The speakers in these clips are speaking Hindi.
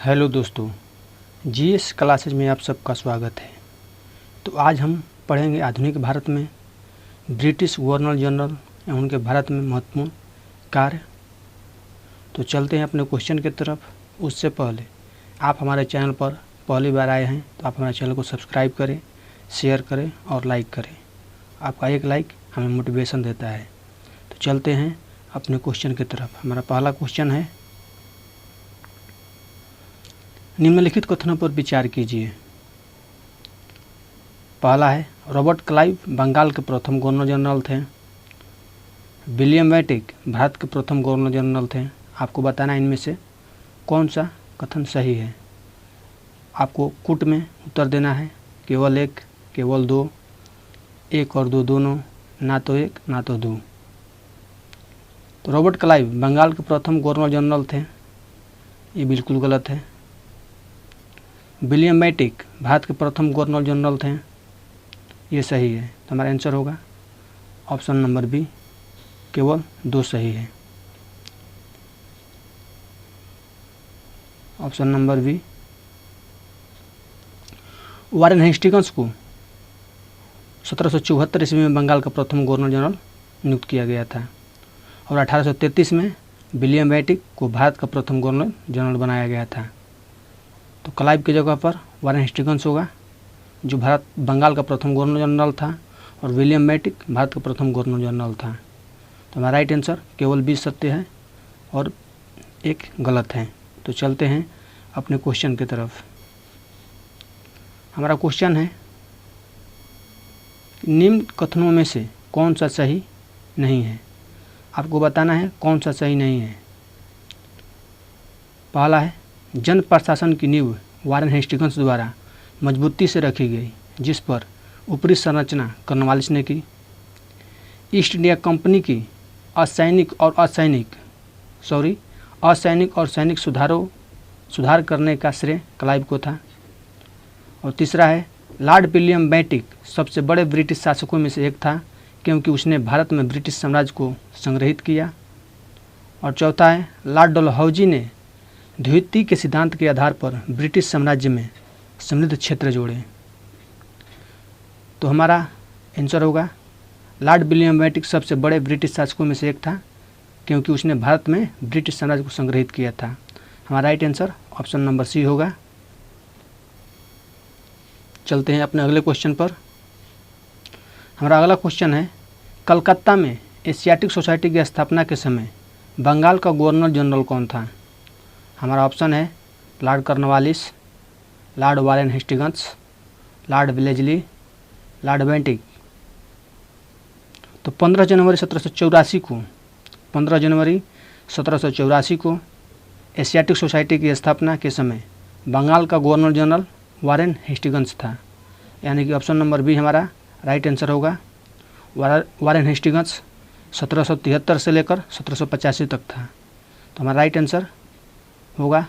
हेलो दोस्तों, जीएस क्लासेज में आप सबका स्वागत है। तो आज हम पढ़ेंगे आधुनिक भारत में ब्रिटिश गवर्नर जनरल या उनके भारत में महत्वपूर्ण कार्य। तो चलते हैं अपने क्वेश्चन की तरफ। उससे पहले आप हमारे चैनल पर पहली बार आए हैं तो आप हमारे चैनल को सब्सक्राइब करें, शेयर करें और लाइक करें। आपका एक लाइक हमें मोटिवेशन देता है। तो चलते हैं अपने क्वेश्चन की तरफ। हमारा पहला क्वेश्चन है, निम्नलिखित कथनों पर विचार कीजिए। पहला है, रॉबर्ट क्लाइव बंगाल के प्रथम गवर्नर जनरल थे। विलियम बेंटिक भारत के प्रथम गवर्नर जनरल थे। आपको बताना है इनमें से कौन सा कथन सही है। आपको कूट में उत्तर देना है, केवल एक, केवल दो, एक और दो दोनों, ना तो एक ना तो दो। तो रॉबर्ट क्लाइव बंगाल के प्रथम गवर्नर जनरल थे, ये बिल्कुल गलत है। विलियम बेंटिक भारत के प्रथम गवर्नर जनरल थे, ये सही है। तो हमारा आंसर होगा ऑप्शन नंबर बी, केवल दो सही है। Option number B. Warren Hastings को 1774 ईस्वी में बंगाल का प्रथम गवर्नर जनरल नियुक्त किया गया था और 1833 में विलियम बेंटिक को भारत का प्रथम गवर्नर जनरल बनाया गया था। तो क्लाइव की जगह पर वारेन हेस्टिंग्स होगा, जो भारत बंगाल का प्रथम गवर्नर जनरल था, और विलियम बेंटिक भारत का प्रथम गवर्नर जनरल था। तो हमारा राइट आंसर केवल 20 सत्य है और एक गलत है। तो चलते हैं अपने क्वेश्चन की तरफ। हमारा क्वेश्चन है, निम्न कथनों में से कौन सा सही नहीं है। आपको बताना है कौन सा सही नहीं है। पहला है, जन प्रशासन की नींव वारेन हेस्टिंग्स द्वारा मजबूती से रखी गई, जिस पर ऊपरी संरचना कॉर्नवालिस ने की। ईस्ट इंडिया कंपनी की असैनिक और सैनिक सुधार करने का श्रेय क्लाइव को था। और तीसरा है, लॉर्ड विलियम बेंटिक सबसे बड़े ब्रिटिश शासकों में से एक था, क्योंकि उसने भारत में ब्रिटिश साम्राज्य को संग्रहित किया। और चौथा है, लॉर्ड डलहौजी ने द्वितीय के सिद्धांत के आधार पर ब्रिटिश साम्राज्य में समृद्ध क्षेत्र जोड़े। तो हमारा आंसर होगा, लॉर्ड विलियम बेंटिक सबसे बड़े ब्रिटिश शासकों में से एक था, क्योंकि उसने भारत में ब्रिटिश साम्राज्य को संग्रहित किया था। हमारा right answer option number C होगा। चलते हैं अपने अगले क्वेश्चन पर। हमारा अगला क्वेश्चन है, कलकत्ता में एशियाटिक सोसाइटी की स्थापना के समय बंगाल का गवर्नर जनरल कौन था। हमारा ऑप्शन है Lord Cornwallis, Lord Warren Hastings, Lord Wellesley, Lord Bentinck. तो 15 जनवरी 1784 को एशियाटिक सोसाइटी की स्थापना के समय बंगाल का गवर्नर जनरल वारेन हेस्टिंग्स था, यानी कि ऑप्शन नंबर बी हमारा राइट आंसर होगा। वारेन हेस्टिंग्स 1773 से लेकर 1785 तक था। तो हमारा राइट आंसर होगा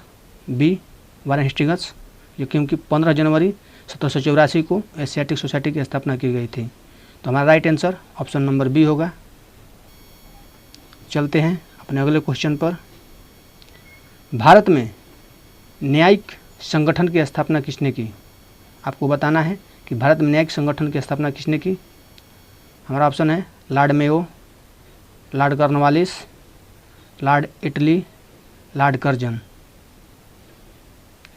बी, वारेन हेस्टिंग्स, जो क्योंकि 15 जनवरी 1784 को एशियाटिक सोसाइटी की स्थापना की गई थी। तो हमारा right answer option number B होगा। चलते हैं अपने अगले क्वेश्चन पर। भारत में न्यायिक संगठन की स्थापना किसने की। आपको बताना है कि भारत में न्यायिक संगठन की स्थापना किसने की। हमारा ऑप्शन है Lord Mayo, Lord Cornwallis, Lord Italy, Lord Curzon.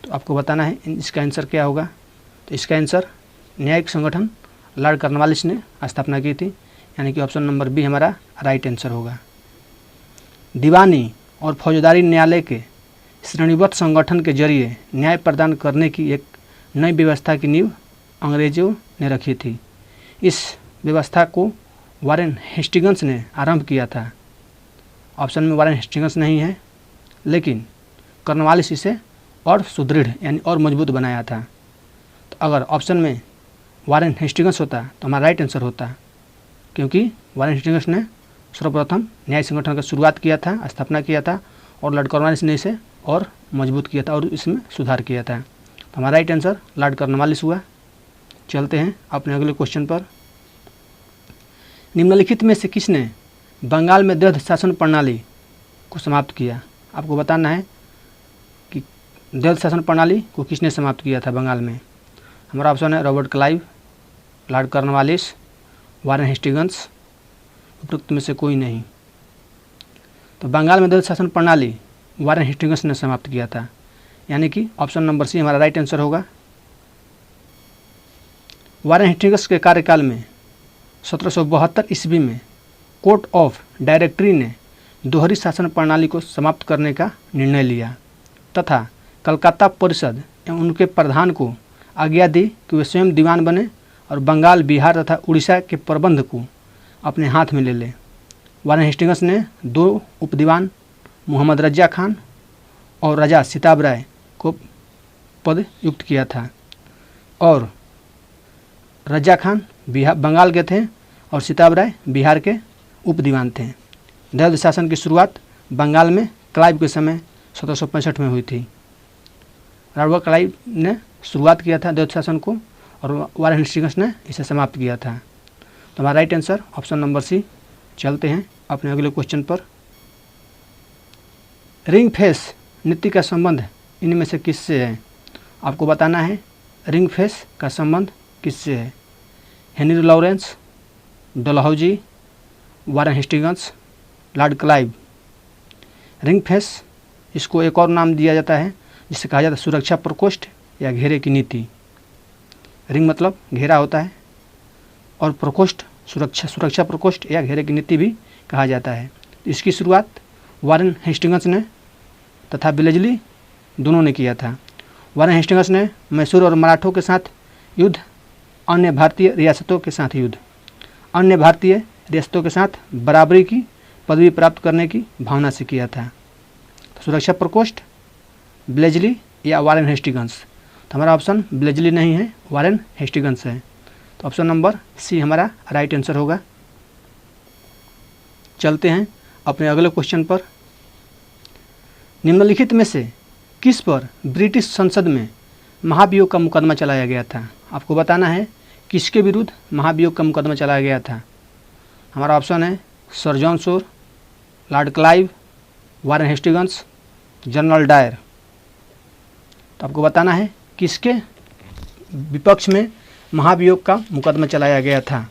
तो आपको बताना है इसका आंसर क्या होगा। तो इसका आंसर न्यायिक संगठन लॉर्ड कॉर्नवालिस ने स्थापना की थी, यानी कि ऑप्शन नंबर बी हमारा राइट आंसर होगा। दीवानी और फौजदारी न्यायालय के श्रेणीबद्ध संगठन के जरिए न्याय प्रदान करने की एक नई व्यवस्था की नींव अंग्रेजों ने रखी थी। इस व्यवस्था को वारेन हेस्टिंग्स ने आरंभ किया था। ऑप्शन में वारेन हेस्टिंग्स नहीं है, लेकिन कॉर्नवालिस इसे और सुदृढ़ यानी और मजबूत बनाया था। तो अगर ऑप्शन में वारेन हेस्टिंग्स होता तो हमारा राइट आंसर होता, क्योंकि वारेन हेस्टिंग्स ने सर्वप्रथम न्याय संगठन का शुरुआत किया था, स्थापना किया था, और लॉर्ड कॉर्नवालिस ने इसे और मजबूत किया था और इसमें सुधार किया था। तो हमारा राइट आंसर लॉर्ड कॉर्नवालिस हुआ। चलते हैं अपने अगले क्वेश्चन पर। निम्नलिखित में से किसने बंगाल में द्वैध शासन प्रणाली को समाप्त किया। आपको बताना है कि द्वैध शासन प्रणाली को किसने समाप्त किया था बंगाल में? हमारा ऑप्शन है Robert Clive, Lord Cornwallis, Warren Hastings, उपरोक्त में से कोई नहीं। तो बंगाल में द्वैध शासन प्रणाली वारेन हेस्टिंग्स ने समाप्त किया था, यानी कि ऑप्शन नंबर सी हमारा राइट आंसर होगा। वारेन हेस्टिंग्स के कार्यकाल में 1772 ईस्वी में कोर्ट ऑफ डायरेक्टरी ने दोहरी शासन प्रणाली को समाप्त करने का निर्णय लिया तथा कलकत्ता परिषद एवं उनके प्रधान को आज्ञा दी कि वे स्वयं दीवान बने और बंगाल, बिहार तथा उड़ीसा के प्रबंध को अपने हाथ में ले लें। वारेन हेस्टिंग्स ने 2 उपदीवान मोहम्मद रजा खान और राजा सिताब राय को पद युक्त किया था और रजा खान बंगाल के थे और सिताब राय बिहार के उपदीवान थे। द्वैध शासन की शुरुआत बंगाल में क्लाइव के समय 1765 में हुई थी। रॉबर्ट क्लाइव ने शुरुआत किया था द्वैध शासन को और वारेन हेस्टिंग्स ने इसे समाप्त किया था। तो हमारा right answer option number C. चलते हैं अपने अगले क्वेश्चन पर। रिंग फेस नीति का संबंध इनमें से किससे है? आपको बताना है रिंग फेस का संबंध किससे है? Henry Lawrence, Dalhousie, Warren Hastings, Lord Clive. Ring face, इसको एक और नाम दिया जाता है जिसे कहा जाता है सुरक्षा प्रकोष्ठ या घेरे की नीति। रिंग मतलब घेरा होता है और प्रकोष्ठ सुरक्षा प्रकोष्ठ या घेरे की नीति भी कहा जाता है। इसकी शुरुआत वारेन हेस्टिंग्स ने तथा बिलेजली दोनों ने किया था। वारेन हेस्टिंग्स ने मैसूर और मराठों के साथ युद्ध, अन्य भारतीय रियासतों के साथ युद्ध, अन्य भारतीय रियासतों के साथ बराबरी की पदवी प्राप्त करने की भावना से किया था। तो सुरक्षा प्रकोष्ठ, बिलेजली या वारेन हेस्टिंग्स। तो हमारा ऑप्शन बिलेजली नहीं है, वारेन हेस्टिंग्स है। तो ऑप्शन नंबर सी हमारा राइट आंसर होगा। चलते हैं अपने अगले क्वेश्चन पर। निम्नलिखित में से किस पर ब्रिटिश संसद में महाभियोग का मुकदमा चलाया गया था? आपको बताना है किसके विरुद्ध महाभियोग का मुकदमा चलाया गया था। हमारा ऑप्शन है sir John Shore, Lord Clive, Warren Hastings, General Dyer. तो आपको बताना है किसके विपक्ष में महाभियोग का मुकदमा चलाया गया था।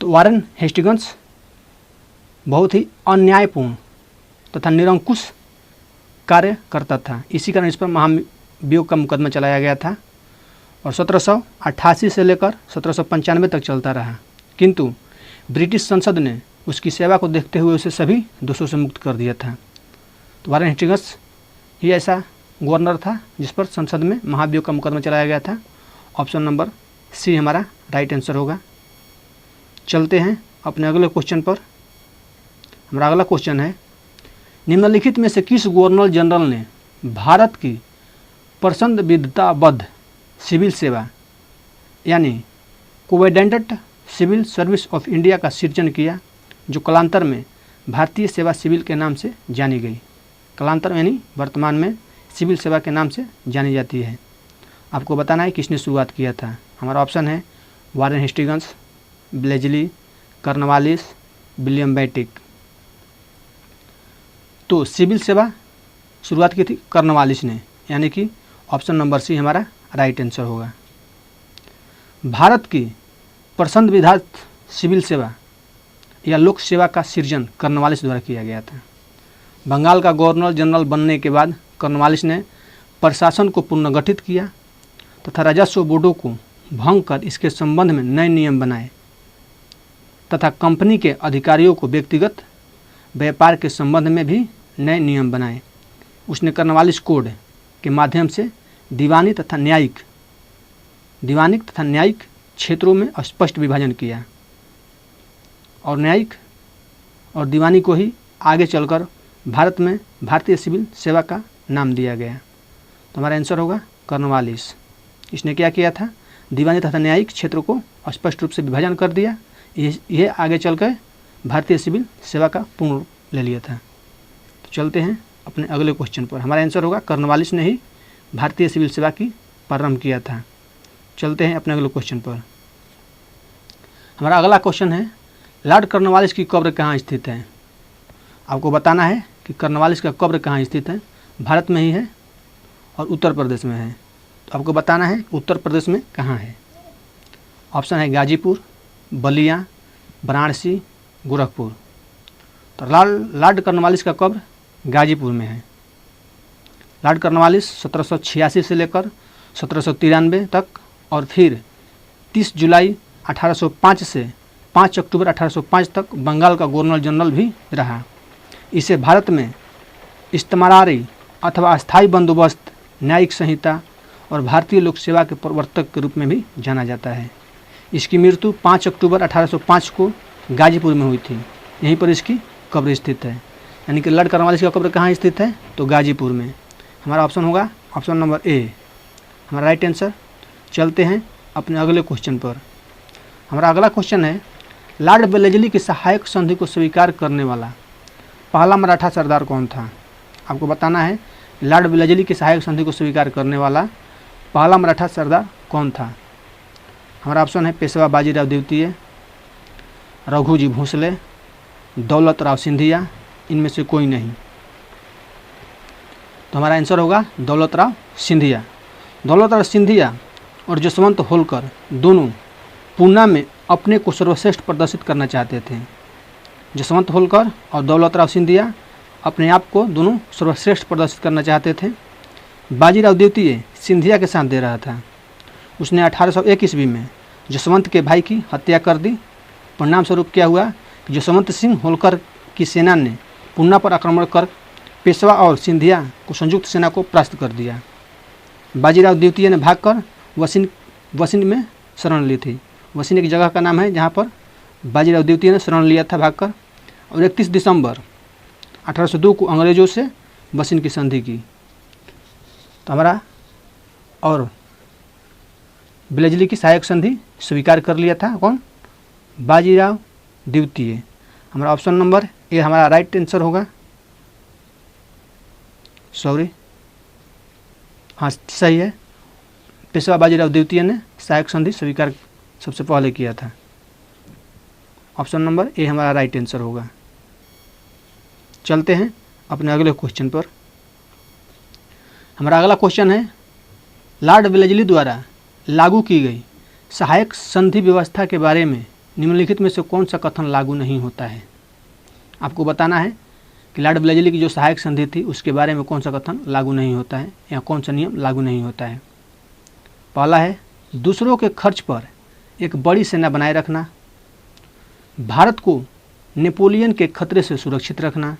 तो वारेन हेस्टिंग्स बहुत ही अन्यायपूर्ण तथा निरंकुश कार्य करता था, इसी कारण इस पर महाभियोग का मुकदमा चलाया गया था और 1788 से लेकर 1795 तक चलता रहा, किंतु ब्रिटिश संसद ने उसकी सेवा को देखते हुए उसे सभी दोषों से मुक्त कर दिया था। तो वारेन हेस्टिंग्स ही ऐसा गवर्नर था जिस पर संसद में महाभियोग का मुकदमा चलाया गया था। ऑप्शन नंबर सी हमारा राइट आंसर होगा। चलते हैं अपने अगले क्वेश्चन पर। हमारा अगला क्वेश्चन है निम्नलिखित में से किस गवर्नर जनरल ने भारत की पसंदीदाबद्ध सिविल सेवा यानी कोवेडेंट सिविल सर्विस ऑफ इंडिया का सृजन किया, जो कालांतर में भारतीय सेवा सिविल के नाम से जानी गई। कालांतर यानी वर्तमान में सिविल सेवा के नाम से जानी जाती है। आपको बताना है किसने शुरुआत किया था। हमारा ऑप्शन है Warren Hastings, Wellesley, Cornwallis, William Bentinck. तो सिविल सेवा शुरुआत की थी कॉर्नवालिस ने, यानी कि ऑप्शन नंबर सी हमारा राइट आंसर होगा। भारत की पसंदीदा सिविल सेवा या लोक सेवा का सृजन कॉर्नवालिस द्वारा किया गया था। बंगाल का गवर्नर जनरल बनने के बाद कॉर्नवालिस ने प्रशासन को पुनर्गठित किया तथा राजस्व बोर्डों को भंग कर इसके संबंध में नए नियम बनाए तथा कंपनी के अधिकारियों को व्यक्तिगत व्यापार के संबंध में भी नए नियम बनाए। उसने कॉर्नवालिस कोड के माध्यम से दीवानी तथा न्यायिक क्षेत्रों में स्पष्ट विभाजन किया और न्यायिक और दीवानी को ही आगे चलकर भारत में भारतीय सिविल सेवा का नाम दिया गया। तो हमारा आंसर होगा कॉर्नवालिस। इसने क्या किया था? दीवानी तथा न्यायिक क्षेत्रों को स्पष्ट रूप से विभाजन कर दिया। यह आगे चलकर भारतीय सिविल सेवा का पूर्ण ले लिया था। तो चलते हैं अपने अगले क्वेश्चन पर। हमारा आंसर होगा कॉर्नवालिस ने ही भारतीय सिविल सेवा की प्रारंभ किया था। चलते हैं अपने अगले क्वेश्चन पर। हमारा अगला क्वेश्चन है लॉर्ड कॉर्नवालिस की कब्र कहाँ स्थित है? आपको बताना है कि कॉर्नवालिस का कब्र कहाँ स्थित है। भारत में ही है और उत्तर प्रदेश में है। तो आपको बताना है उत्तर प्रदेश में कहाँ है। ऑप्शन है गाजीपुर, बलिया, वाराणसी, गोरखपुर। तो लॉर्ड कॉर्नवालिस का कब्र गाजीपुर में है। लॉर्ड कॉर्नवालिस 1786 से लेकर 1793 तक और फिर 30 जुलाई 1805 से 5 अक्टूबर 1805 तक बंगाल का गवर्नर जनरल भी रहा। इसे भारत में इस्तेमारी अथवा अस्थायी बंदोबस्त, न्यायिक संहिता और भारतीय लोक सेवा के प्रवर्तक के रूप में भी जाना जाता है। इसकी मृत्यु 5 अक्टूबर 1805 को गाजीपुर में हुई थी। यहीं पर इसकी कब्र स्थित है। यानी कि लॉर्ड कॉर्नवालिस का कब्र कहाँ स्थित है? तो गाजीपुर में। हमारा ऑप्शन होगा ऑप्शन नंबर ए हमारा राइट आंसर। चलते हैं अपने अगले क्वेश्चन पर। हमारा अगला क्वेश्चन है, लॉर्ड वेलेस्ली की सहायक संधि को स्वीकार करने वाला पहला मराठा सरदार कौन था? आपको बताना है लॉर्ड वेलेस्ली की सहायक संधि को स्वीकार करने वाला पहला मराठा सरदार कौन था? हमारा ऑप्शन है पेशवा बाजीराव द्वितीय, रघुजी भोसले, दौलत राव सिंधिया, इनमें से कोई नहीं। तो हमारा आंसर होगा दौलत राव सिंधिया। दौलत राव सिंधिया और जसवंत होलकर दोनों पूना में अपने को सर्वश्रेष्ठ प्रदर्शित करना चाहते थे। जसवंत होलकर और दौलत राव सिंधिया अपने आप को दोनों सर्वश्रेष्ठ प्रदर्शित करना चाहते थे। बाजीराव द्वितीय सिंधिया के साथ दे रहा था। उसने 1801 ईस्वी में जसवंत के भाई की हत्या कर दी। परिणाम स्वरूप क्या हुआ कि जसवंत सिंह होलकर की सेना ने पूना पर आक्रमण कर पेशवा और सिंधिया को संयुक्त सेना को परास्त कर दिया। बाजीराव द्वितीय ने भागकर वसिन में शरण ली थी। वसिन एक जगह का नाम है जहाँ पर बाजीराव द्वितीय ने शरण लिया था भागकर। और 31 दिसंबर 1802 को अंग्रेजों से वसिन की संधि की। तो हमारा और वेलेस्ली की सहायक संधि स्वीकार कर लिया था कौन? बाजीराव द्वितीय। हमारा ऑप्शन नंबर ए हमारा राइट आंसर होगा। सॉरी, हाँ सही है। पेशवा बाजीराव द्वितीय ने सहायक संधि स्वीकार सबसे पहले किया था। ऑप्शन नंबर ए हमारा राइट आंसर होगा। चलते हैं अपने अगले क्वेश्चन पर। हमारा अगला क्वेश्चन है, लॉर्ड वेलेस्ली द्वारा लागू की गई सहायक संधि व्यवस्था के बारे में निम्नलिखित में से कौन सा कथन लागू नहीं होता है? आपको बताना है कि लॉर्ड वेलेस्ली की जो सहायक संधि थी उसके बारे में कौन सा कथन लागू नहीं होता है या कौन सा नियम लागू नहीं होता है। पहला है दूसरों के खर्च पर एक बड़ी सेना बनाए रखना, भारत को नेपोलियन के खतरे से सुरक्षित रखना,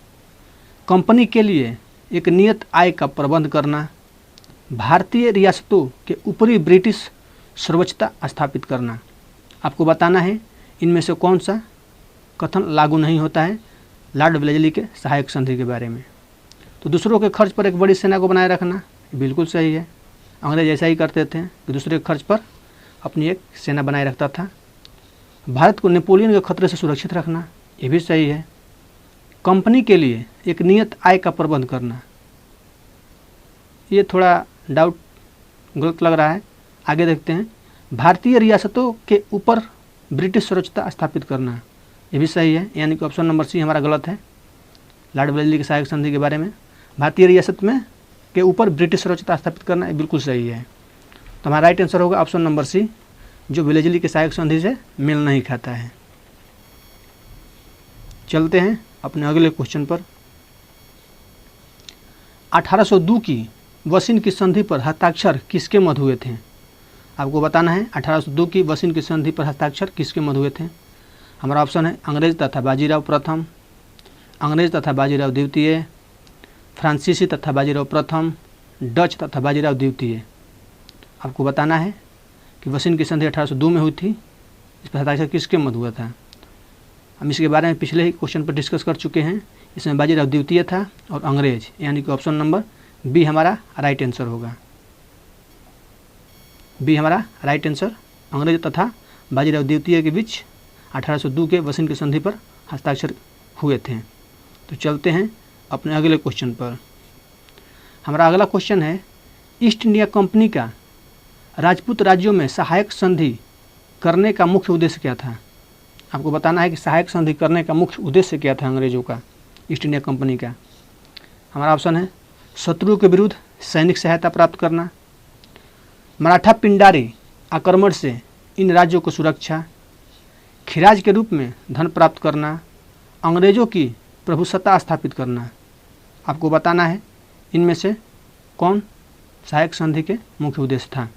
कंपनी के लिए एक नियत आय का प्रबंध करना, भारतीय रियासतों के ऊपरी ब्रिटिश सर्वोच्चता स्थापित करना। आपको बताना है इनमें से कौन सा कथन लागू नहीं होता है लॉर्ड वेलेस्ली के सहायक संधि के बारे में। तो दूसरों के खर्च पर एक बड़ी सेना को बनाए रखना बिल्कुल सही है। अंग्रेज ऐसा ही करते थे कि दूसरे के खर्च पर अपनी एक सेना बनाए रखता था। भारत को नेपोलियन के खतरे से सुरक्षित रखना ये भी सही है। कंपनी के लिए एक नियत आय का प्रबंध करना, ये थोड़ा डाउट गलत लग रहा है। आगे देखते हैं। भारतीय रियासतों के ऊपर ब्रिटिश सर्वोच्चता स्थापित करना ये भी सही है। यानी कि ऑप्शन नंबर सी हमारा गलत है। लॉर्ड वेलेस्ली की सहायक संधि के बारे में भारतीय रियासत में के ऊपर ब्रिटिश सर्वोच्चता स्थापित करना ये बिल्कुल सही है। तो हमारा राइट आंसर होगा ऑप्शन नंबर सी, जो वेलेस्ली की सहायक संधि से मेल नहीं खाता है। चलते हैं अपने अगले क्वेश्चन पर। 1802 की वसिन की संधि पर हस्ताक्षर किसके मध्य हुए थे? आपको बताना है 1802 की वसिन की संधि पर हस्ताक्षर किसके मध्य हुए थे? हमारा ऑप्शन है अंग्रेज तथा बाजीराव प्रथम, अंग्रेज तथा बाजीराव द्वितीय, फ्रांसीसी तथा बाजीराव प्रथम, डच तथा बाजीराव द्वितीय। आपको बताना है कि वसिन की संधि 1802 में हुई थी। इस पर हस्ताक्षर किसके मध्य हुआ था? हम इसके बारे में पिछले ही क्वेश्चन पर डिस्कस कर चुके हैं। इसमें बाजीराव द्वितीय था और अंग्रेज, यानी कि ऑप्शन नंबर बी हमारा राइट आंसर होगा। बी हमारा राइट आंसर, अंग्रेज तथा बाजीराव द्वितीय के बीच 1802 के वसिन की संधि पर हस्ताक्षर हुए थे। तो चलते हैं अपने अगले क्वेश्चन पर। हमारा अगला क्वेश्चन है, ईस्ट इंडिया कंपनी का राजपूत राज्यों में सहायक संधि करने का मुख्य उद्देश्य क्या था? आपको बताना है कि सहायक संधि करने का मुख्य उद्देश्य क्या था अंग्रेजों का, ईस्ट इंडिया कंपनी का। हमारा ऑप्शन है शत्रु के विरुद्ध सैनिक सहायता प्राप्त करना। मराठा पिंडारी आक्रमण से इन राज्यों को सुरक्षा। खिराज के रूप में धन प्राप्त करना। अंग्रेजों की प्रभुसत्ता स्थापित करना। आपको बताना है इनमें से कौन सहायक संधि के मुख्य उद्देश्य था।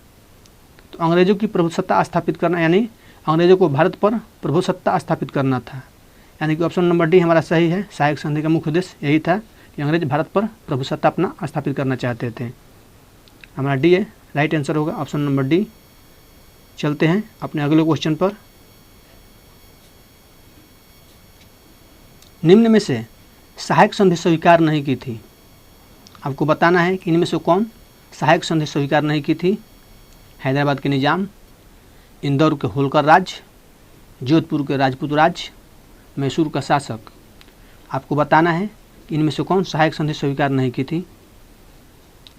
तो अंग्रेजों की प्रभुसत्ता स्थापित करना यानी अंग्रेजों को भारत पर प्रभुसत्ता स्थापित करना था, यानी कि ऑप्शन नंबर डी हमारा सही है। सहायक संधि का मुख्य उद्देश्य यही था कि अंग्रेज भारत पर प्रभुसत्ता अपना स्थापित करना चाहते थे। हमारा डी है राइट आंसर होगा, ऑप्शन नंबर डी। चलते हैं अपने अगले क्वेश्चन पर। निम्न में से सहायक संधि स्वीकार नहीं की थी। आपको बताना है कि इनमें से कौन सहायक संधि स्वीकार नहीं की थी। हैदराबाद के निजाम, इंदौर के होलकर राज, जोधपुर के राजपूत राज, मैसूर का शासक। आपको बताना है कि इनमें से कौन सहायक संधि स्वीकार नहीं की थी।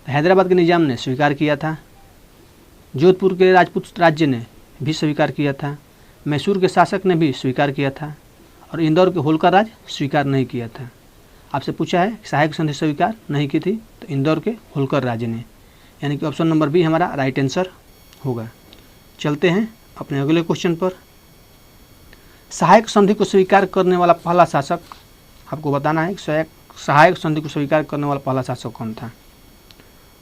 हैदराबाद के निजाम ने स्वीकार किया था, जोधपुर के राजपूत राज्य ने भी स्वीकार किया था, मैसूर के शासक ने भी स्वीकार किया था और इंदौर के होलकर राज स्वीकार नहीं किया था। आपसे पूछा है सहायक संधि स्वीकार नहीं की थी, तो इंदौर के होलकर राज ने, यानी कि ऑप्शन नंबर बी हमारा राइट आंसर होगा। चलते हैं अपने अगले क्वेश्चन पर। सहायक संधि को स्वीकार करने वाला पहला शासक, आपको बताना है सहायक संधि को स्वीकार करने वाला पहला शासक कौन था।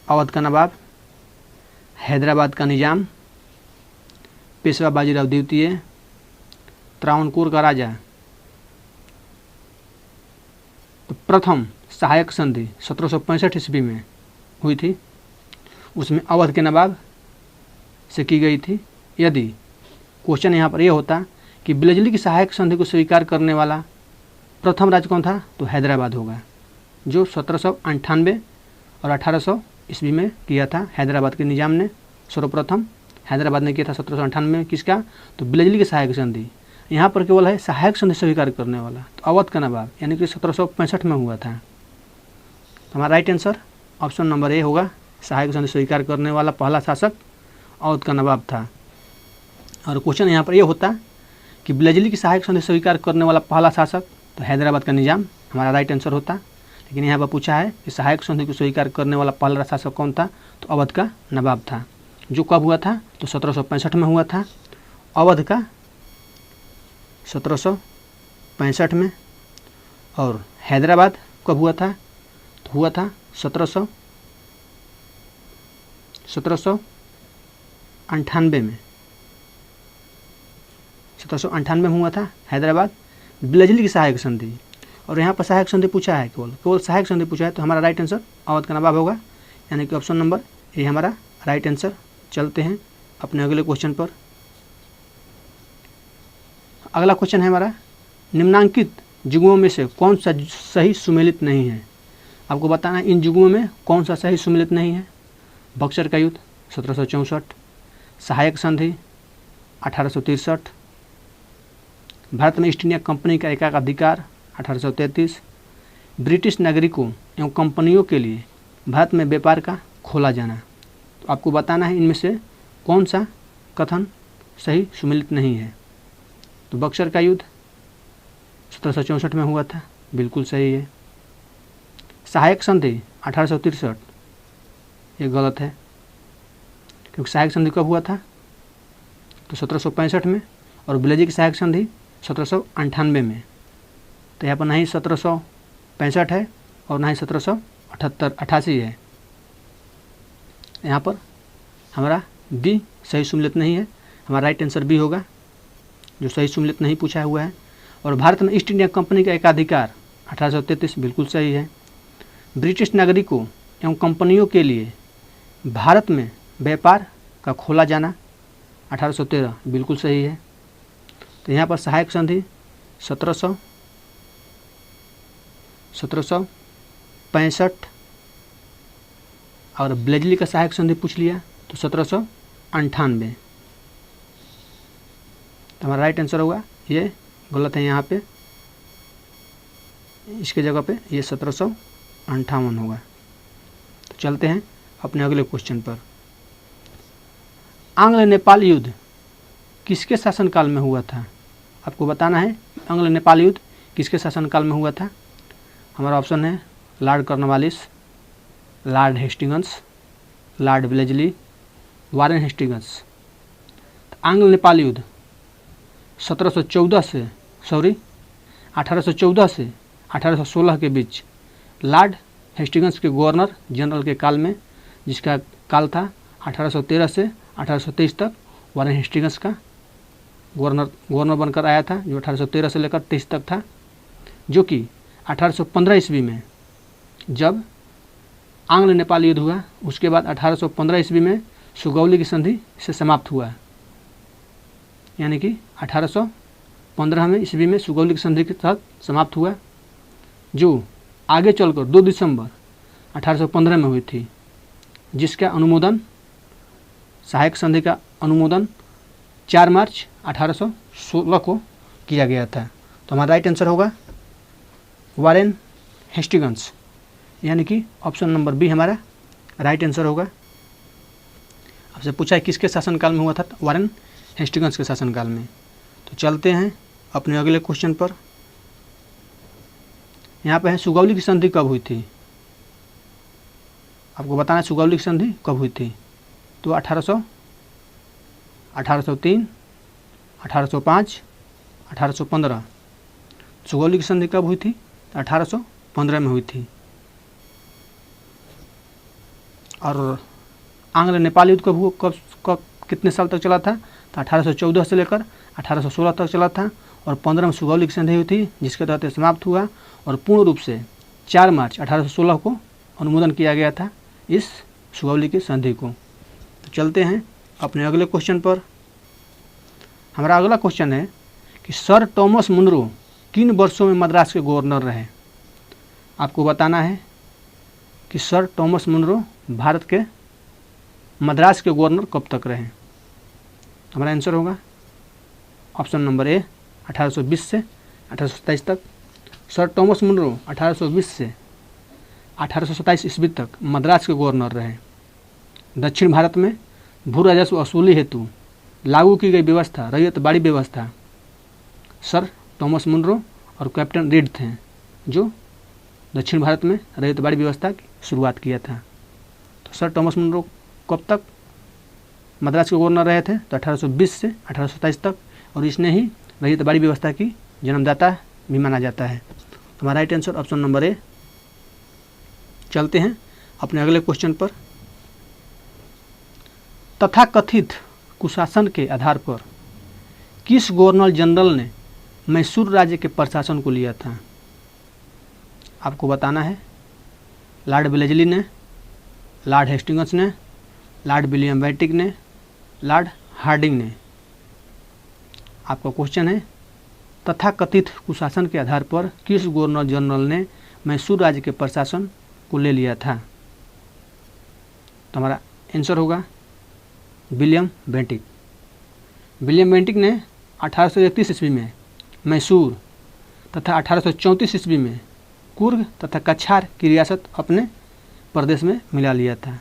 अवध का नवाब, हैदराबाद का निजाम, पेशवा बाजीराव द्वितीय, त्रावणकोर का राजा। तो प्रथम सहायक संधि 1765 ईस्वी में हुई थी, उसमें अवध के नवाब से की गई थी। यदि क्वेश्चन यहाँ पर यह होता कि बिलजली की सहायक संधि को स्वीकार करने वाला प्रथम राज्य कौन था, तो हैदराबाद होगा, जो 1798 और 1800 ईस्वी में किया था। हैदराबाद के निजाम ने सर्वप्रथम हैदराबाद ने किया था 1798 में। किसका, तो बिलजली की सहायक संधि। यहाँ पर केवल है सहायक संधि स्वीकार करने वाला, तो अवध का नवाब यानी कि 1765 में हुआ था। हमारा right answer option number A होगा। सहायक संधि स्वीकार करने वाला पहला शासक अवध का नवाब था। और क्वेश्चन यहाँ पर यह होता कि बिलजली की सहायक संधि स्वीकार करने वाला पहला शासक, तो हैदराबाद का निजाम हमारा राइट आंसर होता। लेकिन यहाँ पर पूछा है कि सहायक संधि को स्वीकार करने वाला पहला शासक कौन था, तो अवध का नवाब था, जो कब हुआ था, तो 1765 में हुआ था। अवध का 1765 में, और हैदराबाद कब हुआ था, तो हुआ था 1798 में। 1798 में हुआ था हैदराबाद बिलजली की सहायक संधि। और यहाँ पर सहायक संधि पूछा है, केवल सहायक संधि पूछा है, तो हमारा राइट आंसर अवध का नवाब होगा, यानी कि ऑप्शन नंबर ए हमारा राइट आंसर। चलते हैं अपने अगले क्वेश्चन पर। अगला क्वेश्चन है हमारा, निम्नांकित युग्मों में से कौन सा सही सुमेलित नहीं है। आपको बताना है इन युग्मों में कौन सा सही सुमेलित नहीं है। बक्सर का युद्ध 1764, सहायक संधि 1863, भारत में ईस्ट इंडिया कंपनी का एकाधिकार 1833, ब्रिटिश नागरिकों एवं कंपनियों के लिए भारत में व्यापार का खोला जाना। तो आपको बताना है इनमें से कौन सा कथन सही सुमेलित नहीं है। तो बक्सर का युद्ध 1764 में हुआ था, बिल्कुल सही है। सहायक संधि 1863 ये गलत है, क्योंकि सहायक संधि कब हुआ था, तो 1765 में, और बिलजली की सहायक संधि 1798 में। तो यहाँ पर ना ही 1765 है और ना ही 1788 है। यहाँ पर हमारा बी सही सुमेलित नहीं है। हमारा राइट आंसर बी होगा, जो सही सुमेलित नहीं पूछा हुआ है। और भारत में ईस्ट इंडिया कंपनी का एकाधिकार 1833 बिल्कुल सही है। ब्रिटिश नागरिकों एवं कंपनियों के लिए भारत में व्यापार का खोला जाना 1813 बिल्कुल सही है। तो यहाँ पर सहायक संधि 1765 और बिलजली का सहायक संधि पूछ लिया तो 1798। तो हमारा राइट आंसर होगा, ये गलत है, यहाँ पे इसके जगह पे ये 1758 होगा। तो चलते हैं अपने अगले क्वेश्चन पर। आंग्ल नेपाल युद्ध किसके शासनकाल में हुआ था। आपको बताना है आंग्ल नेपाल युद्ध किसके शासनकाल में हुआ था। हमारा ऑप्शन है Lord Cornwallis, Lord Hastings, Lord Wellesley, Warren Hastings. आंग्ल नेपाल युद्ध 1814 से 1816 के बीच लॉर्ड हेस्टिंग्स के गवर्नर जनरल के काल में, जिसका काल था 1813 से 1823 तक, वारेन हेस्टिंग्स का गवर्नर बनकर आया था, जो 1813 से लेकर 23 तक था, जो कि 1815 ईस्वी में जब आंग्ल नेपाल युद्ध हुआ, उसके बाद 1815 ईस्वी में सुगौली की संधि से समाप्त हुआ। यानी कि 1815 में ईस्वी में सुगौली की संधि के तहत समाप्त हुआ, जो आगे चलकर 2 दिसंबर 1815 में हुई थी, जिसका अनुमोदन, सहायक संधि का अनुमोदन 4 मार्च 1816 को किया गया था। तो हमारा राइट आंसर होगा वारेन हेस्टिंग्स, यानी कि ऑप्शन नंबर बी हमारा राइट आंसर होगा। आपसे पूछा है किसके शासनकाल में हुआ था, वारेन हेस्टिंग्स के शासनकाल में। तो चलते हैं अपने अगले क्वेश्चन पर। यहाँ पे है सुगौली की संधि कब हुई थी, आपको बताना है सुगौली की संधि कब हुई थी। तो 1803, 1805, 1815। सुगौली की संधि कब हुई थी, 1815 में हुई थी। और आंग्ल नेपाल युद्ध कब कितने साल तक चला था, तो 1814 से लेकर 1816 तक चला था। और 15 में सुगौली की संधि हुई थी, जिसके तहत समाप्त हुआ और पूर्ण रूप से 4 मार्च 1816 को अनुमोदन किया गया था इस सुगौली की संधि को। तो चलते हैं अपने अगले क्वेश्चन पर। हमारा अगला क्वेश्चन है कि सर थॉमस मुनरो किन वर्षों में मद्रास के गवर्नर रहे। आपको बताना है कि सर थॉमस मुनरो भारत के मद्रास के गवर्नर कब तक रहे। हमारा आंसर होगा ऑप्शन नंबर ए 1820 से 1827 तक। सर थॉमस मुनरो 1820 से 1827 ईस्वी तक मद्रास के गवर्नर रहे। दक्षिण भारत में भू राजस्व वसूली हेतु लागू की गई व्यवस्था रैयतबाड़ी व्यवस्था सर थॉमस मुनरो और कैप्टन रीड थे, जो दक्षिण भारत में रैयतबाड़ी व्यवस्था की शुरुआत किया था। तो सर थॉमस मुनरो कब तक मद्रास के गवर्नर रहे थे, तो 1820 से 1827 तक, और इसने ही रैयतबाड़ी व्यवस्था की जन्मदाता भी माना जाता है। तो हमारा right answer option number A. चलते हैं अपने अगले क्वेश्चन पर। तथाकथित कुशासन के आधार पर किस गवर्नर जनरल ने मैसूर राज्य के प्रशासन को लिया था। आपको बताना है लॉर्ड वेलेस्ली ने, लॉर्ड हेस्टिंग्स ने, लॉर्ड विलियम बेंटिक ने, लॉर्ड हार्डिंग ने। आपका क्वेश्चन है तथाकथित कुशासन के आधार पर किस गवर्नर जनरल ने मैसूर राज्य के प्रशासन को ले लिया था। तो हमारा आंसर होगा विलियम बेंटिक। विलियम बेंटिक ने 1831 ईस्वी में मैसूर तथा 1834 ईस्वी में कुर्ग तथा कछार की रियासत अपने प्रदेश में मिला लिया था।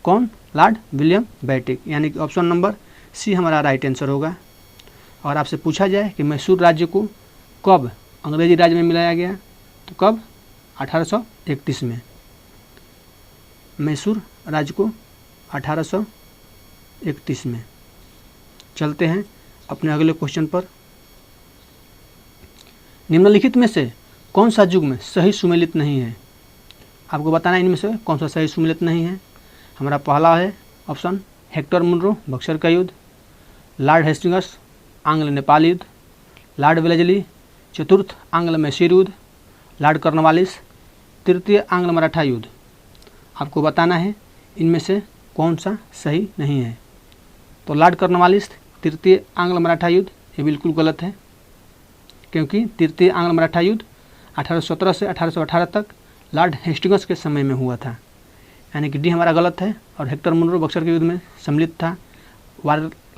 कौन, लॉर्ड विलियम बेंटिक, यानी कि ऑप्शन नंबर सी हमारा राइट आंसर होगा। और आपसे पूछा जाए कि मैसूर राज्य को कब अंग्रेजी राज्य में मिलाया गया, तो कब, 1831 में। मैसूर राज्य को 1831 में। चलते हैं अपने अगले क्वेश्चन पर। निम्नलिखित में से कौन सा युग्म सही सुमेलित नहीं है। आपको बताना है इनमें से कौन सा सही सुमेलित नहीं है। हमारा पहला है ऑप्शन हेक्टर मुनरो बक्सर का युद्ध, लॉर्ड हेस्टिंग्स आंग्ल नेपाल युद्ध, लॉर्ड वेलेस्ली चतुर्थ आंग्ल मैसूर युद्ध, लॉर्ड कॉर्नवालिस तृतीय आंग्ल मराठा युद्ध। आपको बताना है इनमें से कौन सा सही नहीं है। तो लॉर्ड कॉर्नवालिस तृतीय आंग्ल मराठा युद्ध ये बिल्कुल गलत है, क्योंकि तृतीय आंग्ल मराठा युद्ध 1817 से 1818 तक लॉर्ड हेस्टिंग्स के समय में हुआ था, यानी कि डी हमारा गलत है। और हेक्टर मुनरो बक्सर के युद्ध में सम्मिलित था।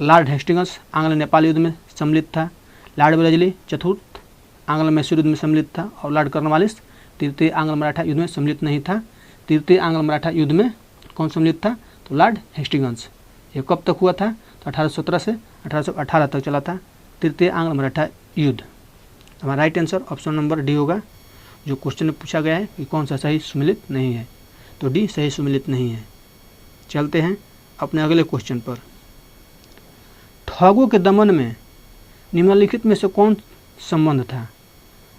लॉर्ड हेस्टिंग्स आंग्ल नेपाल युद्ध में सम्मिलित था। लॉर्ड वेलेस्ली चतुर्थ आंग्ल मैसूर युद्ध में सम्मिलित था। और लॉर्ड कॉर्नवालिस तृतीय आंग्ल मराठा युद्ध में सम्मिलित नहीं था। तृतीय आंग्ल मराठा युद्ध में कौन सम्मिलित था, तो लॉर्ड हेस्टिंग्स। ये कब तक हुआ था, तो 1817 से 1818 तक चला था तृतीय आंग्ल मराठा युद्ध। हमारा right answer option number D होगा, जो क्वेश्चन में पूछा गया है कि कौन सा सही सुमेलित नहीं है। तो डी सही सुमेलित नहीं है। चलते हैं अपने अगले क्वेश्चन पर। ठगों के दमन में निम्नलिखित में से कौन संबंध था?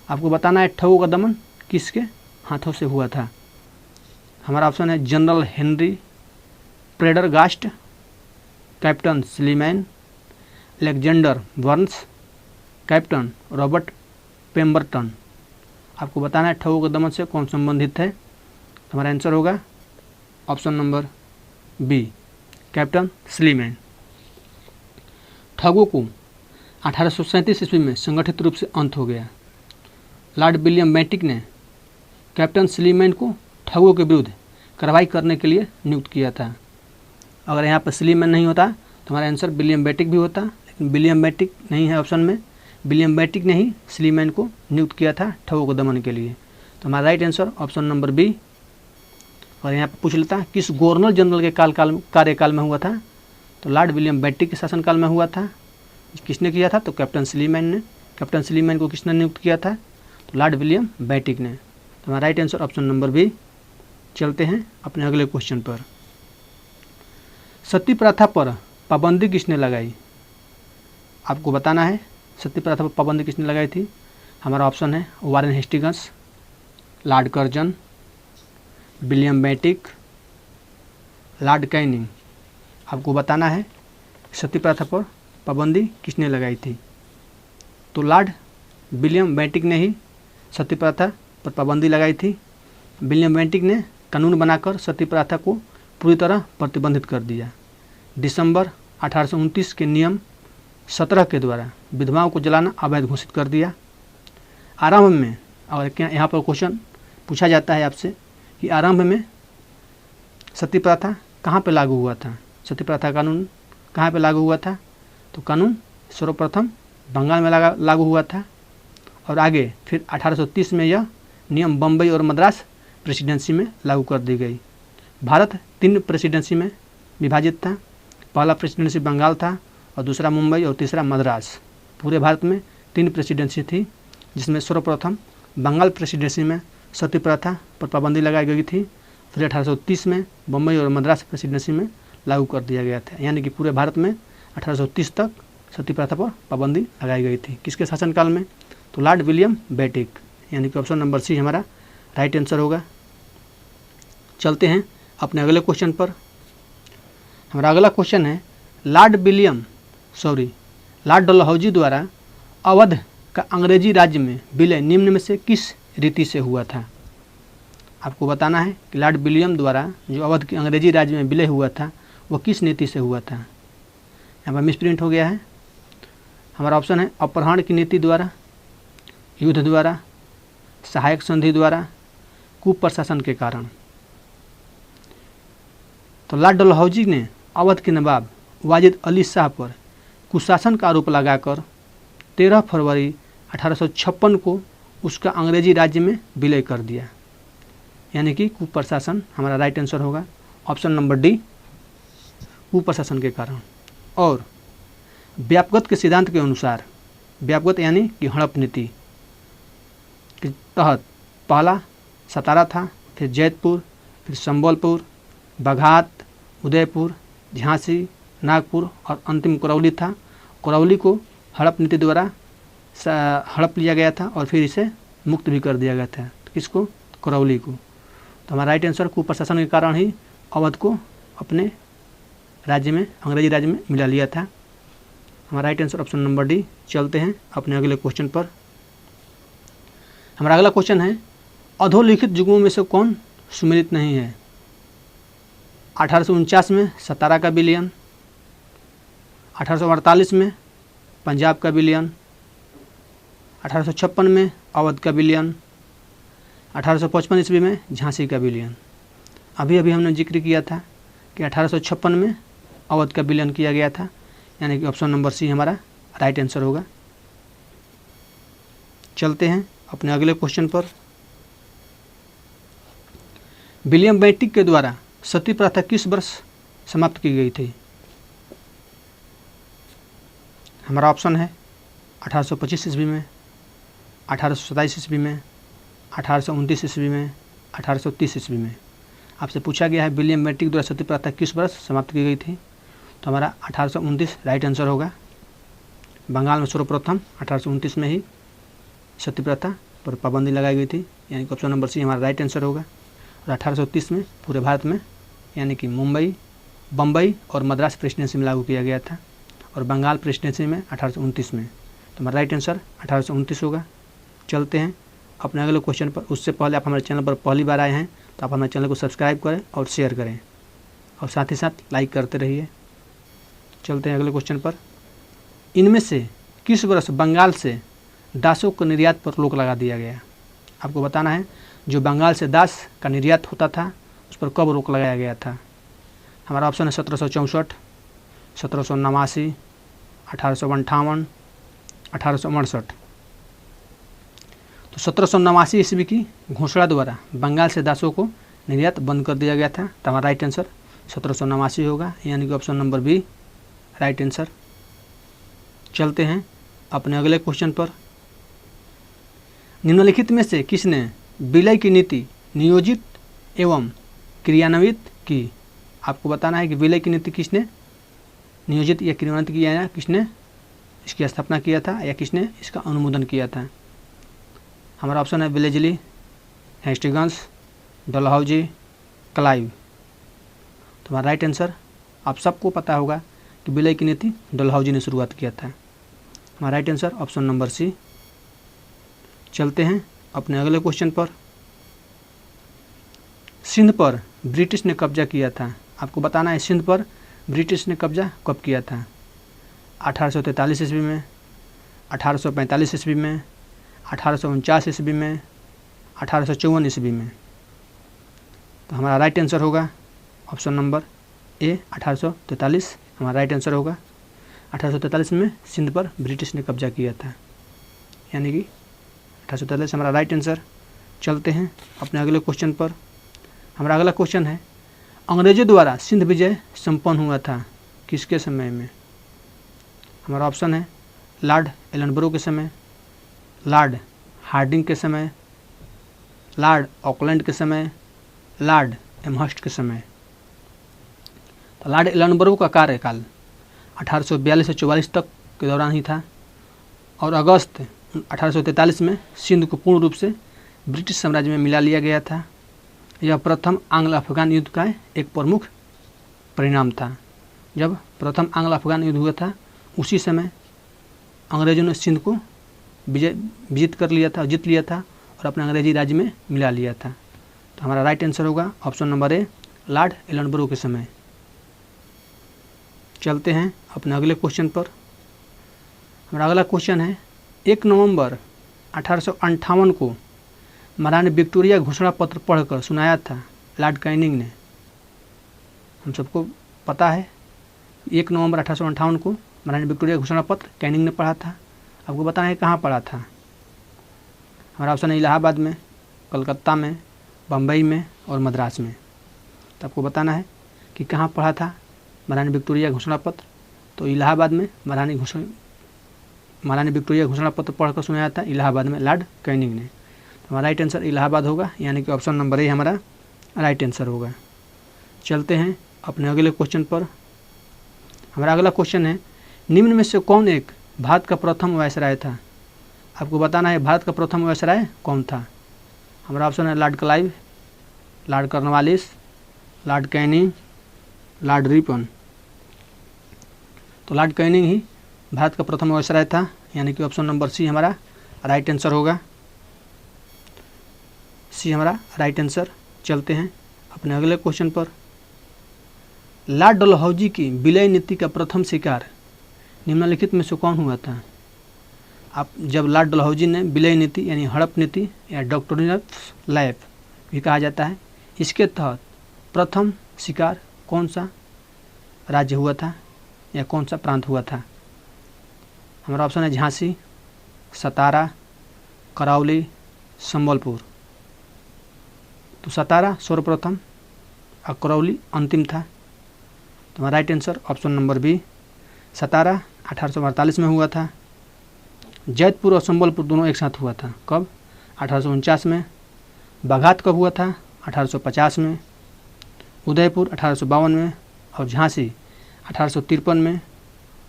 आपको बताना है ठगों का दमन किसके हाथों से हुआ था। हमारा ऑप्शन है general Henry Prendergast, captain Sleeman, Alexander Burnes, captain Robert Pemberton. आपको बताना है ठगों के दमन से कौन संबंधित है। हमारा आंसर होगा option number B, captain Sleeman. ठगों को 1837 ईस्वी में संगठित रूप से अंत हो गया। लॉर्ड विलियम बेंटिक ने कैप्टन स्लीमैन को ठगों के विरुद्ध कार्रवाई करने के लिए नियुक्त किया था। अगर यहाँ पर स्लीमैन नहीं होता तो हमारा आंसर विलियम बेंटिक भी होता, लेकिन विलियम बेंटिक नहीं है ऑप्शन में। विलियम बेंटिक ने ही स्लीमैन को नियुक्त किया था ठगों को दमन के लिए। तो हमारा right answer option number B. और यहाँ पर पूछ लेता किस गवर्नर जनरल के कार्यकाल में हुआ था, तो लॉर्ड विलियम बेंटिक के शासनकाल में हुआ था। किसने किया था, तो कैप्टन स्लीमैन ने। कैप्टन स्लीमैन को किसने नियुक्त किया था, तो लॉर्ड विलियम बेंटिक ने। तो हमारा right answer option number B. चलते हैं अपने अगले क्वेश्चन पर। सती प्रथा पर पाबंदी किसने लगाई? आपको बताना है सती प्रथा पर पाबंदी किसने लगाई थी। हमारा ऑप्शन है Warren Hastings, Lord Curzon, William Bentinck, Lord Canning. आपको बताना है सती प्रथा पर पाबंदी किसने लगाई थी। तो लॉर्ड विलियम बेंटिक ने ही सती प्रथा पर पाबंदी लगाई थी। विलियम बेंटिक ने कानून बनाकर सती प्रथा को पूरी तरह प्रतिबंधित कर दिया। दिसंबर 1829 के नियम 17 के द्वारा विधवाओं को जलाना अवैध घोषित कर दिया। आरंभ में, और यहाँ पर क्वेश्चन पूछा जाता है आपसे कि आरंभ में सती प्रथा कहाँ पर लागू हुआ था, सती प्रथा कानून कहाँ पे लागू हुआ था, तो कानून सर्वप्रथम बंगाल में लागू हुआ था और आगे फिर 1830 में यह नियम बम्बई और मद्रास प्रेसिडेंसी में लागू कर दी गई। भारत 3 प्रेसिडेंसी में विभाजित था। पहला प्रेसिडेंसी बंगाल था और दूसरा मुंबई और तीसरा मद्रास। पूरे भारत में 3 प्रेसिडेंसी थी, जिसमें सर्वप्रथम बंगाल प्रेसिडेंसी में सती प्रथा पर पाबंदी लगाई गई थी। फिर 1830 में बम्बई और मद्रास प्रेसिडेंसी में लागू कर दिया गया था। यानी कि पूरे भारत में 1830 तक सती प्रथा पर पाबंदी लगाई गई थी। किसके शासनकाल में, तो लॉर्ड विलियम बेंटिक, यानी कि ऑप्शन नंबर सी हमारा राइट आंसर होगा। चलते हैं अपने अगले क्वेश्चन पर। हमारा अगला क्वेश्चन है लॉर्ड डलहौजी द्वारा अवध का अंग्रेजी राज्य में विलय निम्न में से किस रीति से हुआ था। आपको बताना है कि लॉर्ड विलियम द्वारा जो अवध के अंग्रेजी राज्य में विलय हुआ था वह किस नीति से हुआ था। यहाँ पर मिसप्रिंट हो गया है। हमारा ऑप्शन है अपहरण की नीति द्वारा, युद्ध द्वारा, सहायक संधि द्वारा, कुप्रशासन के कारण। तो लॉर्ड डलहौजी ने अवध के नवाब वाजिद अली शाह पर कुशासन का आरोप लगाकर 13 फरवरी 1856 को उसका अंग्रेजी राज्य में विलय कर दिया, यानी कि कुप्रशासन हमारा राइट आंसर होगा ऑप्शन नंबर डी, कुप्रशासन के कारण। और व्यापगत के सिद्धांत के अनुसार, व्यापगत यानी कि हड़प नीति के तहत पहला सतारा था, फिर जैतपुर, फिर संबलपुर, बघात, उदयपुर, झांसी, नागपुर और अंतिम करौली था। करौली को हड़प नीति द्वारा हड़प लिया गया था और फिर इसे मुक्त भी कर दिया गया था। किसको, करौली को। तो हमारा राइट आंसर कुप्रशासन के कारण ही अवध को अपने राज्य में, अंग्रेजी राज्य में मिला लिया था। हमारा right answer option number D. चलते हैं अपने अगले क्वेश्चन पर। हमारा अगला क्वेश्चन है अधोलिखित युगों में से कौन सुमेलित नहीं है। 1849 में सतारा का विलयन, 1848 में पंजाब का विलयन, 1856 में अवध का विलयन, 1855 ईस्वी में झांसी का विलयन। अभी हमने जिक्र किया था कि 1856 में अवध का विलयन किया गया था, यानी कि ऑप्शन नंबर सी हमारा राइट आंसर होगा। चलते हैं अपने अगले क्वेश्चन पर। विलियम बेंटिक के द्वारा सती प्रथा किस वर्ष समाप्त की गई थी। हमारा ऑप्शन है 1825 ईस्वी में, 1827 ईस्वी में, 1829 ईस्वी में, 1830 ईस्वी में। आपसे पूछा गया है विलियम बेंटिक द्वारा सती प्रथा किस वर्ष समाप्त की गई थी, तो हमारा 1829 राइट आंसर होगा। बंगाल में सर्वप्रथम 1829 में ही सती प्रथा पर पाबंदी लगाई गई थी, यानी कि ऑप्शन नंबर सी हमारा राइट आंसर होगा। और 1830 में पूरे भारत में यानी कि मुंबई, बम्बई और मद्रास प्रेसिडेंसी में लागू किया गया था, और बंगाल प्रेसिडेंसी में 1829 में। तो हमारा राइट आंसर 1829 होगा। चलते हैं अपने अगले क्वेश्चन पर। उससे पहले आप हमारे चैनल पर पहली बार आए हैं तो आप हमारे चैनल को सब्सक्राइब करें और शेयर करें, और साथ ही साथ लाइक करते रहिए। चलते हैं अगले क्वेश्चन पर। इनमें से किस वर्ष बंगाल से दासों को निर्यात पर रोक लगा दिया गया? आपको बताना है जो बंगाल से दास का निर्यात होता था उस पर कब रोक लगाया गया था। हमारा ऑप्शन है 1764, 1789, 1858, 1868। तो 1789 ईस्वी की घोषणा द्वारा बंगाल से दासों को निर्यात बंद कर दिया गया था, तो हमारा राइट आंसर 1789 होगा, यानी कि option number B right answer. चलते हैं अपने अगले क्वेश्चन पर। निम्नलिखित में से किसने विलय की नीति नियोजित एवं क्रियान्वित की? आपको बताना है कि विलय की नीति किसने नियोजित या क्रियान्वित किया है, किसने इसकी स्थापना किया था या किसने इसका अनुमोदन किया था। हमारा ऑप्शन है वेलेस्ली, हेस्टिंग्स, डलहौजी, क्लाइव। तो हमारा राइट आंसर, आप सबको पता होगा कि विलय की नीति डलहौजी ने शुरुआत किया था। हमारा right answer option number C. चलते हैं अपने अगले क्वेश्चन पर। सिंध पर ब्रिटिश ने कब्जा किया था। आपको बताना है सिंध पर ब्रिटिश ने कब्जा कब किया था। 1843 ईस्वी में, 1845 ईस्वी में, 1849 ईस्वी में, 1854 ईस्वी में। तो हमारा राइट आंसर होगा ऑप्शन नंबर ए 1843 हमारा राइट आंसर होगा। 1843 में सिंध पर ब्रिटिश ने कब्जा किया था, यानी कि 1843 हमारा राइट आंसर। चलते हैं अपने अगले क्वेश्चन पर। हमारा अगला क्वेश्चन है अंग्रेजों द्वारा सिंध विजय संपन्न हुआ था किसके समय में? हमारा ऑप्शन है लॉर्ड एलनबरो के समय, लॉर्ड हार्डिंग के समय, लॉर्ड ऑकलैंड के समय, लॉर्ड एमहर्स्ट के समय। तो लॉर्ड एलनबरो का कार्यकाल 1842 से 44 तक के दौरान ही था, और अगस्त 1843 में सिंध को पूर्ण रूप से ब्रिटिश साम्राज्य में मिला लिया गया था। यह प्रथम आंग्ल अफगान युद्ध का एक प्रमुख परिणाम था। जब प्रथम आंग्ल अफगान युद्ध हुआ था उसी समय अंग्रेजों ने सिंध को विजित कर लिया था, जीत लिया था और अपने अंग्रेजी राज्य में मिला लिया था। तो हमारा राइट आंसर होगा option number A Lord Ellenborough के समय। चलते हैं अपने अगले क्वेश्चन पर। हमारा अगला क्वेश्चन है 1 नवंबर 1858 को महारानी विक्टोरिया घोषणा पत्र पढ़कर सुनाया था लॉर्ड कैनिंग ने। हम सबको पता है 1 नवंबर 1858 को महारानी विक्टोरिया घोषणा पत्र कैनिंग ने पढ़ा था। आपको बताना है कहाँ पढ़ा था। हमारा ऑप्शन है इलाहाबाद में, कलकत्ता में, बम्बई में और मद्रास में। तो आपको बताना है कि कहाँ पढ़ा था महारानी विक्टोरिया घोषणा पत्र। तो इलाहाबाद में महारानी विक्टोरिया घोषणा पत्र पढ़कर सुनाया था इलाहाबाद में लॉर्ड कैनिंग ने। तो हमारा राइट आंसर इलाहाबाद होगा, यानी कि ऑप्शन नंबर ए हमारा राइट आंसर होगा। चलते हैं अपने अगले क्वेश्चन पर। हमारा अगला क्वेश्चन है निम्न में से कौन एक भारत का प्रथम वायसराय था? आपको बताना है भारत का प्रथम वायसराय कौन था। हमारा ऑप्शन है Lord Clive, Lord Cornwallis, Lord Canning, Lord Ripon. तो लॉर्ड कैनिंग ही भारत का प्रथम वायसराय था, यानी कि ऑप्शन नंबर सी हमारा राइट आंसर होगा। सी हमारा राइट आंसर। चलते हैं अपने अगले क्वेश्चन पर। लॉर्ड डलहौजी की विलय नीति का प्रथम शिकार निम्नलिखित में से कौन हुआ था? आप जब लॉर्ड डलहौजी ने विलय नीति यानी हड़प नीति या डॉक्ट्रिन ऑफ लैप भी कहा जाता है, इसके तहत प्रथम शिकार कौन सा राज्य हुआ था या कौन सा प्रांत हुआ था? हमारा ऑप्शन है झांसी, सतारा, करौली, संबलपुर। तो सतारा सर्वप्रथम और करौली अंतिम था। तो हमारा right answer option number B Satara 1848 में हुआ था। जैतपुर और संबलपुर दोनों एक साथ हुआ था। कब? 1849 में। बाघात कब हुआ था? 1850 में। उदयपुर 1852 में, और झांसी 1853 में,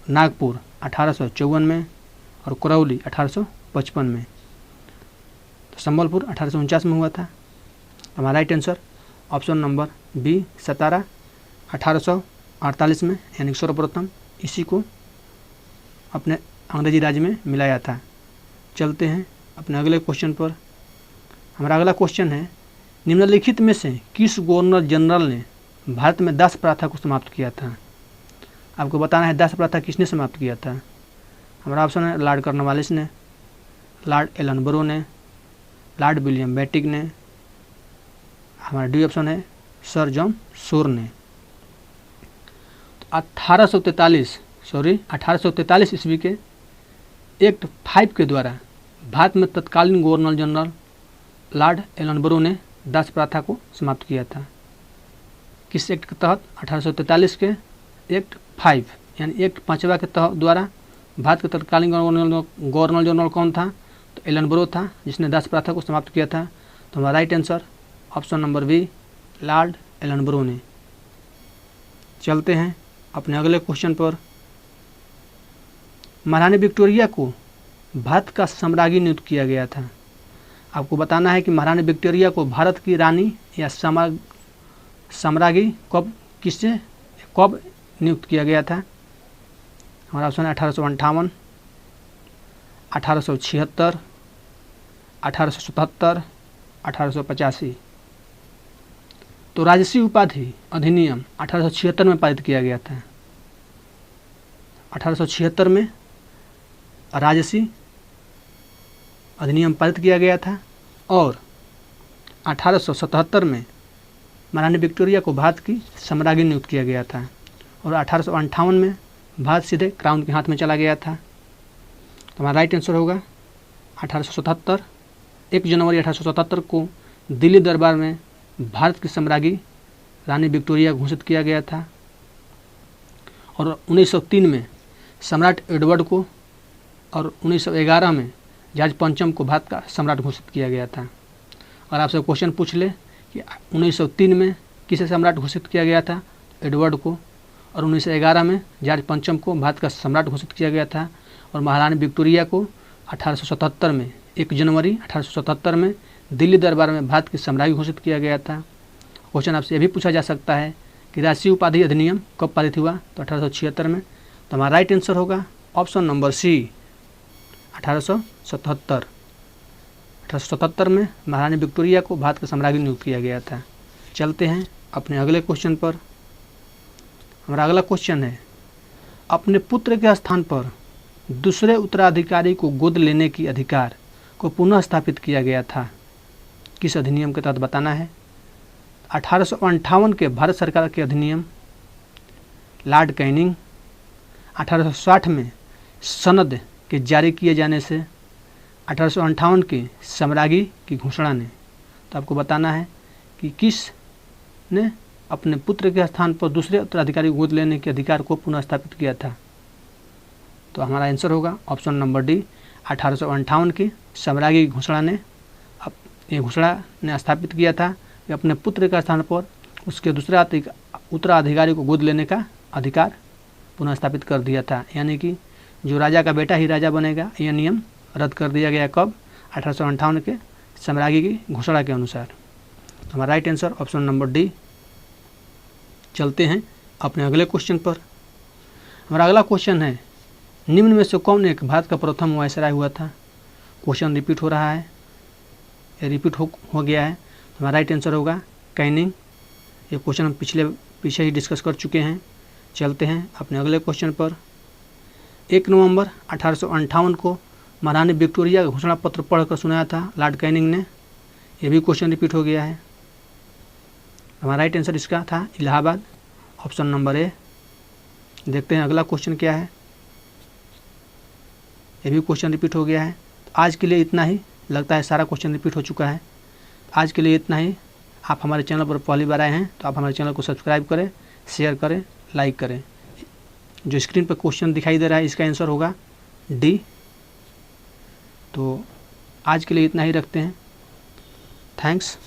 नागपुर 1854 में, और करौली 1855 में। तो संबलपुर 1849 में हुआ था। हमारा right answer option number B Satara 1848 में, यानी सर्वप्रथम इसी को अपने अंग्रेजी राज्य में मिलाया था। चलते हैं अपने अगले क्वेश्चन पर। हमारा अगला क्वेश्चन है, निम्नलिखित में से किस गवर्नर जनरल ने भारत में दास प्रथा को समाप्त किया था? आपको बताना है दास प्रथा किसने समाप्त किया था। हमारा ऑप्शन है लॉर्ड कॉर्नवालिस ने, लॉर्ड एलनबरो ने, लॉर्ड विलियम बेटिक ने, हमारा डी ऑप्शन है सर जॉन शोर ने। 1843 ईस्वी के एक्ट 5 के द्वारा भारत में तत्कालीन गवर्नर जनरल लॉर्ड एलनबरो ने दास प्रथा को समाप्त किया था। किस एक्ट के तहत? 1843 के एक्ट 5 यानी एक्ट 5वां के तहत द्वारा भारत के तत्कालीन गवर्नर जनरल कौन था? तो एलनबरो था, जिसने दास प्रथा को समाप्त किया था। तो हमारा right answer option number B Lord Ellenborough ने। चलते हैं अपने अगले क्वेश्चन पर। महारानी विक्टोरिया को भारत का साम्राज्ञी नियुक्त किया गया था। आपको बताना है कि महारानी विक्टोरिया को भारत की रानी या साम्राज्ञी कब नियुक्त किया गया था? हमारा ऑप्शन है 1858, 1876, 1877, 1885। तो राजसी उपाधि अधिनियम 1876 में पारित किया गया था। 1876 में राजसी अधिनियम पारित किया गया था, और 1877 में महारानी विक्टोरिया को भारत की साम्राज्ञी नियुक्त किया गया था, और 1858 में भारत सीधे क्राउन के हाथ में चला गया था। तो हमारा राइट आंसर होगा 1877। 1 जनवरी 1877 को दिल्ली दरबार में भारत की साम्राज्ञी रानी विक्टोरिया घोषित किया गया था, और 1903 में सम्राट एडवर्ड को, और 1911 में जॉर्ज पंचम को भारत का सम्राट घोषित किया गया था। और आपसे क्वेश्चन पूछ ले कि 1903 में किसे सम्राट घोषित किया गया था? एडवर्ड को, और 1911 में जॉर्ज पंचम को भारत का सम्राट घोषित किया गया था, और महारानी विक्टोरिया को 1877 में 1 जनवरी 1877 में दिल्ली दरबार में भारत की साम्राज्ञी घोषित किया गया था। क्वेश्चन आपसे यह भी पूछा जा सकता है कि राष्ट्रीय उपाधि अधिनियम कब पारित हुआ? तो 1876 में। तो हमारा राइट आंसर होगा ऑप्शन नंबर सी 1877। 1877 में महारानी विक्टोरिया को भारत का साम्राज्ञी नियुक्त किया गया था। चलते हैं अपने अगले क्वेश्चन पर। हमारा अगला क्वेश्चन है, अपने पुत्र के स्थान पर दूसरे उत्तराधिकारी को गोद लेने की अधिकार को पुनः स्थापित किया गया था। किस अधिनियम के तहत बताना है? 1858 के भारत सरकार के अधिनियम, लॉर्ड कैनिंग, 1860 में सनद के जारी किए जाने से, 1858 की साम्राज्ञी की घोषणा ने। तो आपको बताना है कि किस ने अपने पुत्र के स्थान पर दूसरे उत्तराधिकारी गोद लेने के अधिकार को पुनः स्थापित किया था। तो हमारा आंसर होगा ऑप्शन नंबर डी 1858 की साम्राज्ञी की घोषणा ने ये घोषणा ने स्थापित किया था कि अपने पुत्र के स्थान पर उसके दूसरे उत्तराधिकारी को गोद लेने का अधिकार पुनः स्थापित कर दिया था। यानी कि जो राजा का बेटा ही राजा बनेगा, यह नियम रद्द कर दिया गया। कब? 1858 के साम्राज्ञी की घोषणा के अनुसार। हमारा right answer option number D. चलते हैं अपने अगले क्वेश्चन पर। हमारा अगला क्वेश्चन है, निम्न में से कौन एक भारत का प्रथम वायसराय हुआ था? क्वेश्चन रिपीट हो रहा है, ये रिपीट हो गया है। हमारा राइट आंसर होगा कैनिंग। ये क्वेश्चन हम पीछे ही डिस्कस कर चुके हैं। चलते हैं अपने अगले क्वेश्चन पर। 1 नवंबर 1858 को महारानी विक्टोरिया का घोषणा पत्र पढ़कर सुनाया था लॉर्ड कैनिंग ने। यह भी क्वेश्चन रिपीट हो गया है। हमारा राइट आंसर इसका था इलाहाबाद, ऑप्शन नंबर ए। देखते हैं अगला क्वेश्चन क्या है। यह भी क्वेश्चन रिपीट हो गया है। तो आज के लिए इतना ही, लगता है सारा क्वेश्चन रिपीट हो चुका है। आज के लिए इतना ही। आप हमारे चैनल पर पहली बार आए हैं तो आप हमारे चैनल को सब्सक्राइब करें, शेयर करें, लाइक करें। जो स्क्रीन पर क्वेश्चन दिखाई दे रहा है इसका आंसर होगा डी। तो आज के लिए इतना ही रखते हैं। थैंक्स।